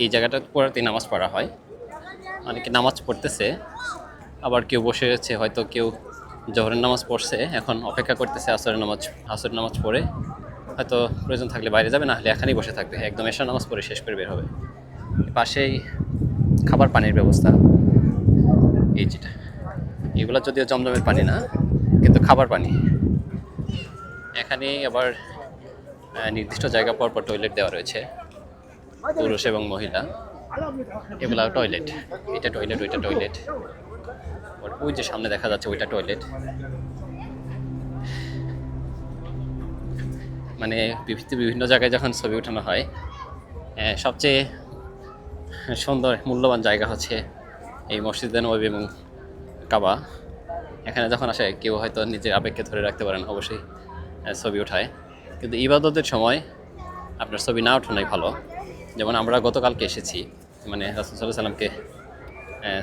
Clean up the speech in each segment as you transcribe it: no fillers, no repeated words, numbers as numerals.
এই জায়গাটা পড়াতে নামাজ পড়া হয়। অনেকে নামাজ পড়তেছে, আবার কেউ বসে আছে, হয়তো কেউ জোহরের নামাজ পড়ছে, এখন অপেক্ষা করতেছে আসরের নামাজ পড়ে হয়তো প্রয়োজন থাকলে বাইরে যাবে, না হলে এখানেই বসে থাকবে, একদম এশার নামাজ পড়ে শেষ করে বের হবে। পাশেই খাবার পানির ব্যবস্থা, এই যেটা এগুলো যদিও জমজমের পানি না, কিন্তু খাবার পানি। এখানে আবার নির্দিষ্ট জায়গা পর পর টয়লেট দেওয়া রয়েছে, পুরুষ এবং মহিলা। এগুলা টয়লেট, এটা টয়লেট, ওইটা টয়লেট, ওই যে সামনে দেখা যাচ্ছে ওইটা টয়লেট। মানে বিভিন্ন জায়গায় যখন ছবি ওঠানো হয়, সবচেয়ে সুন্দর মূল্যবান জায়গা হচ্ছে এই মসজিদে নববী এবং কাবা। এখানে যখন আসে কেউ হয়তো নিজের আবেগকে ধরে রাখতে পারেন, অবশ্যই ছবি ওঠায়, কিন্তু ইবাদতের সময় আপনার ছবি না ওঠানোই ভালো। যেমন আমরা গতকালকে এসেছি, মানে রাসূল সাল্লাল্লাহু আলাইহি সাল্লামকে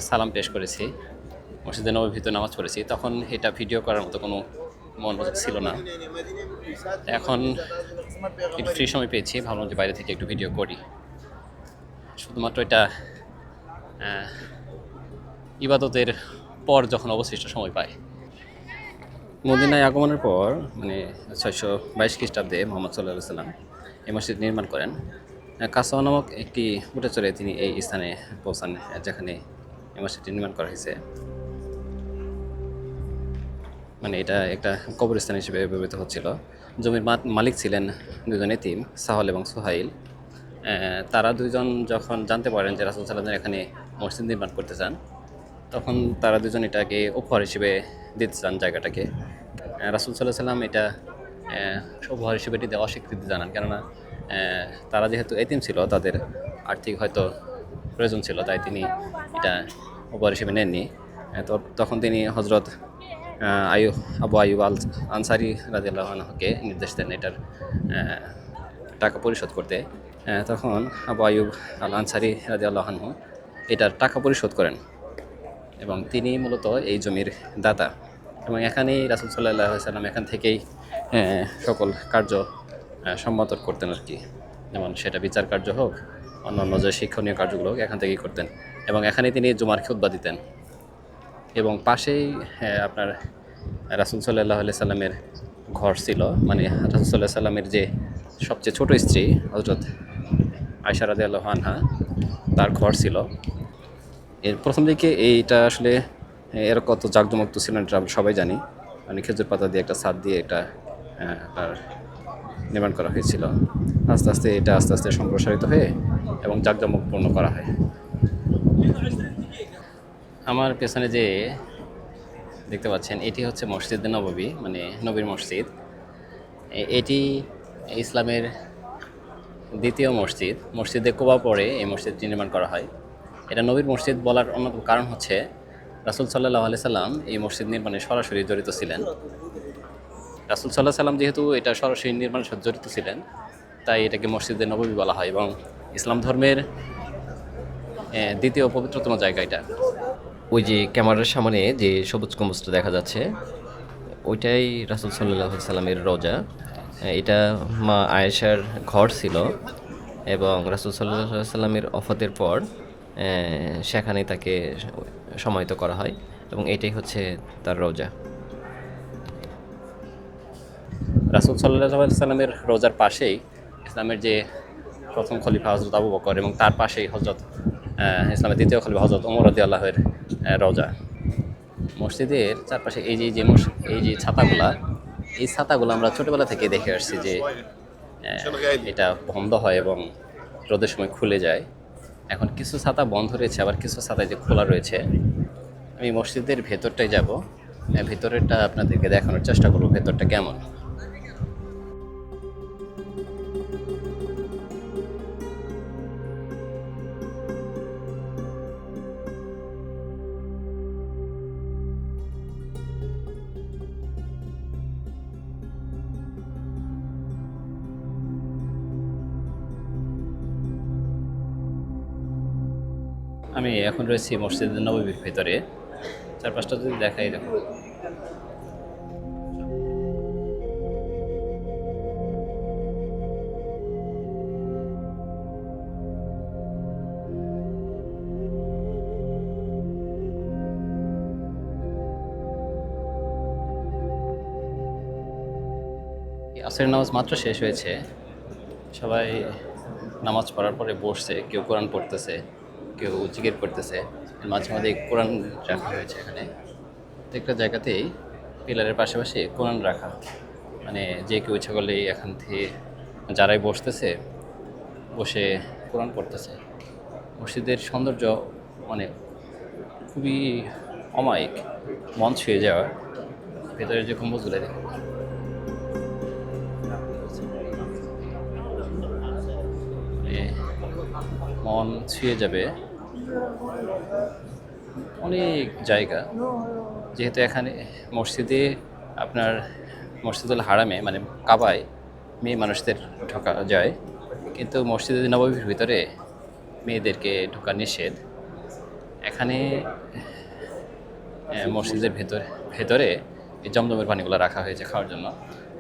সালাম পেশ করেছি, মসজিদে নববীর ভিতরে নামাজ পড়েছি, তখন এটা ভিডিও করার মতো কোনো মনোযোগ ছিল না। এখন একটু ফ্রি সময় পেয়েছি, ভাবলাম যে বাইরে থেকে একটু ভিডিও করি। শুধুমাত্র এটা ইবাদতের পর যখন অবশিষ্ট সময় পায়। মদিনায় আগমনের পর মানে 622 খ্রিস্টাব্দে মোহাম্মদ সাল্লাল্লাহু আলাইহি সাল্লাম এই মসজিদ নির্মাণ করেন। কাসওয়া নামক একটি উটে চড়ে তিনি এই স্থানে পৌঁছান যেখানে এই মসজিদটি নির্মাণ করা হয়েছে। মানে এটা একটা কবরস্থান হিসেবে ব্যবহৃত হচ্ছিল। জমির মালিক ছিলেন দুজন এতিম, সাহল এবং সুহাইল। তারা দুজন যখন জানতে পারেন যে রাসূল সাল্লাল্লাহু আলাইহি ওয়াসাল্লাম এখানে মসজিদ নির্মাণ করতে চান, তখন তারা দুজন এটাকে উপহার হিসেবে দিতে চান জায়গাটাকে। রাসূল সাল্লাল্লাহু আলাইহি ওয়াসাল্লাম এটা উপহার হিসেবে দিতে অস্বীকৃতি জানান, কেননা তারা যেহেতু এতিম ছিল, তাদের আর্থিক হয়তো প্রয়োজন ছিল, তাই তিনি এটা উপহার হিসেবে নেননি। তো তখন তিনি হজরত আবু আইয়ুব আল আনসারি রাদিয়াল্লাহু আনহুকে নির্দেশ দেন এটার টাকা পরিশোধ করতে। তখন আবু আইয়ুব আল আনসারি রাদিয়াল্লাহু আনহু এটার টাকা পরিশোধ করেন, এবং তিনি মূলত এই জমির দাতা। এবং এখানেই রাসূল সাল্লাল্লাহু আলাইহি ওয়াসাল্লাম এখান থেকেই সকল কার্য সম্পাদন করতেন আর কি, যেমন সেটা বিচার কার্য হোক, অন্যান্য যে শিক্ষণীয় কার্যগুলো হোক, এখান থেকেই করতেন। এবং এখানেই তিনি জুমার খুতবা দিতেন। এবং পাশেই আপনার রাসূল সাল্লাল্লাহু আলাইহি সাল্লামের ঘর ছিল, মানে রাসূল সাল্লাল্লাহু আলাইহি সাল্লামের যে সবচেয়ে ছোট স্ত্রী হযরত আয়েশা রাদিয়াল্লাহু আনহা, তার ঘর ছিল। এর প্রথম দিকে এইটা আসলে এর কত জাঁকজমক ছিল এটা আমরা সবাই জানি, মানে খেজুর পাতা দিয়ে একটা ছাদ দিয়ে এটা আপনার নির্মাণ করা হয়েছিল। আস্তে আস্তে এটা সম্প্রসারিত হয়ে এবং জাঁকজমকপূর্ণ করা হয়। আমার পেছনে যে দেখতে পাচ্ছেন এটি হচ্ছে মসজিদে নববী, মানে নবীর মসজিদ। এটি ইসলামের দ্বিতীয় মসজিদ। মসজিদে কুবা পরে এই মসজিদটি নির্মাণ করা হয়। এটা নবীর মসজিদ বলার অন্যতম কারণ হচ্ছে রাসূল সাল্লাল্লাহু আলাইহি সাল্লাম এই মসজিদ নির্মাণে সরাসরি জড়িত ছিলেন। রাসূল সাল্লাল্লাহু আলাইহি সাল্লাম যেহেতু এটা সরাসরি নির্মাণের সাথে জড়িত ছিলেন, তাই এটাকে মসজিদে নববী বলা হয়, এবং ইসলাম ধর্মের দ্বিতীয় পবিত্রতম জায়গা এটা। ওই যে ক্যামেরার সামনে যে সবুজ গম্বুজটা দেখা যাচ্ছে, ওইটাই রাসূল সাল্লাল্লাহু আলাইহি সাল্লামের রওজা। এটা মা আয়েশার ঘর ছিল, এবং রাসূল সাল্লাল্লাহু আলাইহি সাল্লামের ওফাতের পর সেখানেই তাকে সমাহিত করা হয়, এবং এটাই হচ্ছে তার রওজা। রাসূল সাল্লাল্লাহু আলাইহি সাল্লামের রওজার পাশেই ইসলামের যে প্রথম খলিফা হযরত আবু বকর, এবং তার পাশেই ইসলামের দ্বিতীয় খলিফা হযরত ওমর রাদিয়াল্লাহু আনহুর রওজা। মসজিদের চারপাশে এই যে ছাতাগুলা আমরা ছোটবেলা থেকে দেখে আসছি যে এটা বন্ধ হয় এবং রোদের সময় খুলে যায়। এখন কিছু ছাতা বন্ধ রয়েছে, আবার কিছু ছাতা যে খোলা রয়েছে। আমি মসজিদের ভেতরটায় যাব, ভেতরেরটা আপনাদেরকে দেখানোর চেষ্টা করব ভেতরটা কেমন। আমি এখন রয়েছি মসজিদ নববীর ভেতরে। চারপাশটা যদি দেখাই দেখো, আসরের নামাজ মাত্র শেষ হয়েছে, সবাই নামাজ পড়ার পরে বসছে, কেউ কোরআন পড়তেছে, কেউ জিকির করতেছে। মাঝে মাঝে কোরআন রাখা হয়েছে এখানে। প্রত্যেকটা জায়গাতেই পিলারের পাশাপাশি কোরআন রাখা, মানে যে কেউ ইচ্ছা করলেই এখান থেকে যারাই বসতেছে বসে কোরআন পড়তেছে। মসজিদের সৌন্দর্য মানে খুবই অমায়িক, মন ছুঁয়ে যাওয়া। ভেতরে যে গম্বুজগুলো দেখো, মানে মন ছুঁয়ে যাবে অনেক জায়গা। যেহেতু এখানে মসজিদে আপনার মসজিদুল হারামে মানে কাবায় মেয়ে মানুষদের ঢোকা যায়, কিন্তু মসজিদে নববীর ভিতরে মেয়েদেরকে ঢোকা নিষেধ। এখানে মসজিদের ভেতরে এই জমজমের পানিগুলো রাখা হয়েছে খাওয়ার জন্য।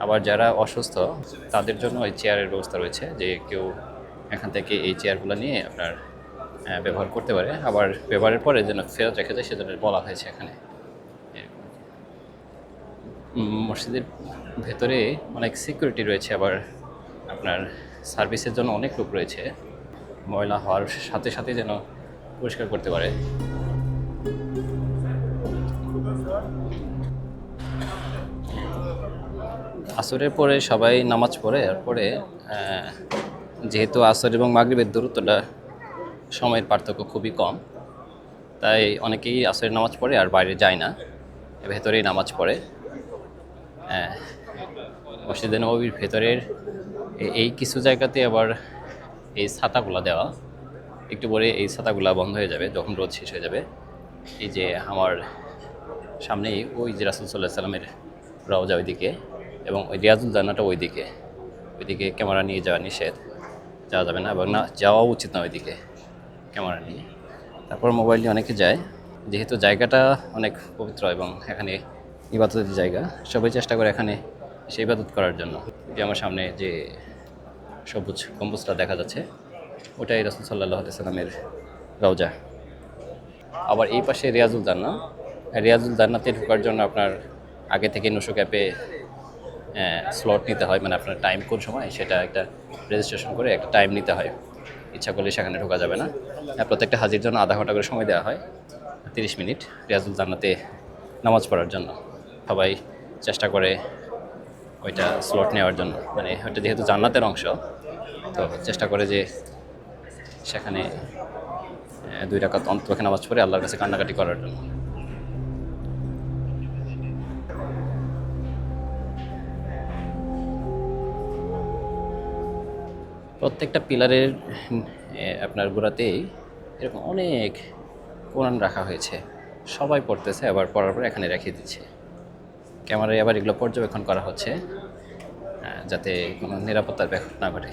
আবার যারা অসুস্থ তাদের জন্য এই চেয়ারের ব্যবস্থা রয়েছে, যে কেউ এখান থেকে এই চেয়ারগুলো নিয়ে আপনার ব্যবহার করতে পারে। আবার ব্যবহারের পরে যেন ফেরত রেখে যায় সেজন্য বলা হয়েছে এখানে। মসজিদের ভেতরে অনেক সিকিউরিটি রয়েছে, আবার আপনার সার্ভিসের জন্য অনেক লোক রয়েছে, ময়লা হওয়ার সাথে সাথে যেন পরিষ্কার করতে পারে। আসরের পরে সবাই নামাজ পড়ে, এরপরে যেহেতু আসর এবং মাগরিবের দূরত্বটা সময়ের পার্থক্য খুবই কম, তাই অনেকেই আসরের নামাজ পড়ে আর বাইরে যায় না, ভেতরেই নামাজ পড়ে। মসজিদে নববীর ভেতরের এই কিছু জায়গাতে আবার এই ছাতাগুলা দেওয়া, একটু পরে এই ছাতাগুলা বন্ধ হয়ে যাবে যখন রোদ শেষ হয়ে যাবে। এই যে আমার সামনেই ওই যে রাসূল সাল্লাল্লাহু আলাইহি সাল্লামের রওজা ওইদিকে, এবং ওই রিয়াজুল জান্নাতটা ওইদিকে ক্যামেরা নিয়ে যাওয়া নিষেধ, যাওয়া যাবে না, এবং না যাওয়া উচিত না ওইদিকে ক্যামেরা নিয়ে। তারপর মোবাইল নিয়ে অনেকে যায়, যেহেতু জায়গাটা অনেক পবিত্র এবং এখানে ইবাদতের জায়গা, সবাই চেষ্টা করে এখানে এসে ইবাদত করার জন্য। যে আমার সামনে যে সবুজ গম্বুজটা দেখা যাচ্ছে, ওটাই রাসূল সাল্লাল্লাহু আলাইহি সাল্লামের রওজা। আবার এই পাশে রিয়াজুল জান্নাতে ঢোকার জন্য আপনার আগে থেকে নুসুক অ্যাপে স্লট নিতে হয়, মানে আপনার টাইম কোন সময় সেটা একটা রেজিস্ট্রেশন করে একটা টাইম নিতে হয়। ইচ্ছা করলে সেখানে ঢোকা যাবে না। প্রত্যেকটা হাজির জন্য আধা ঘন্টা করে সময় দেওয়া হয়, 30 মিনিট রিয়াজুল জান্নাতে নামাজ পড়ার জন্য। সবাই চেষ্টা করে ওইটা স্লট নেওয়ার জন্য, মানে ওইটা যেহেতু জান্নাতের অংশ, তো চেষ্টা করে যে সেখানে 2 রাকাত অন্তত নামাজ পড়ে আল্লাহর কাছে কান্নাকাটি করার জন্য। প্রত্যেকটা পিলারের আপনার গোড়াতেই এরকম অনেক কোরআন রাখা হয়েছে, সবাই পড়তেছে, আবার পড়ার পর এখানে রেখে দিচ্ছে। ক্যামেরায় আবার এগুলো পর্যবেক্ষণ করা হচ্ছে যাতে কোনো নিরাপত্তার ব্যাঘাত না ঘটে।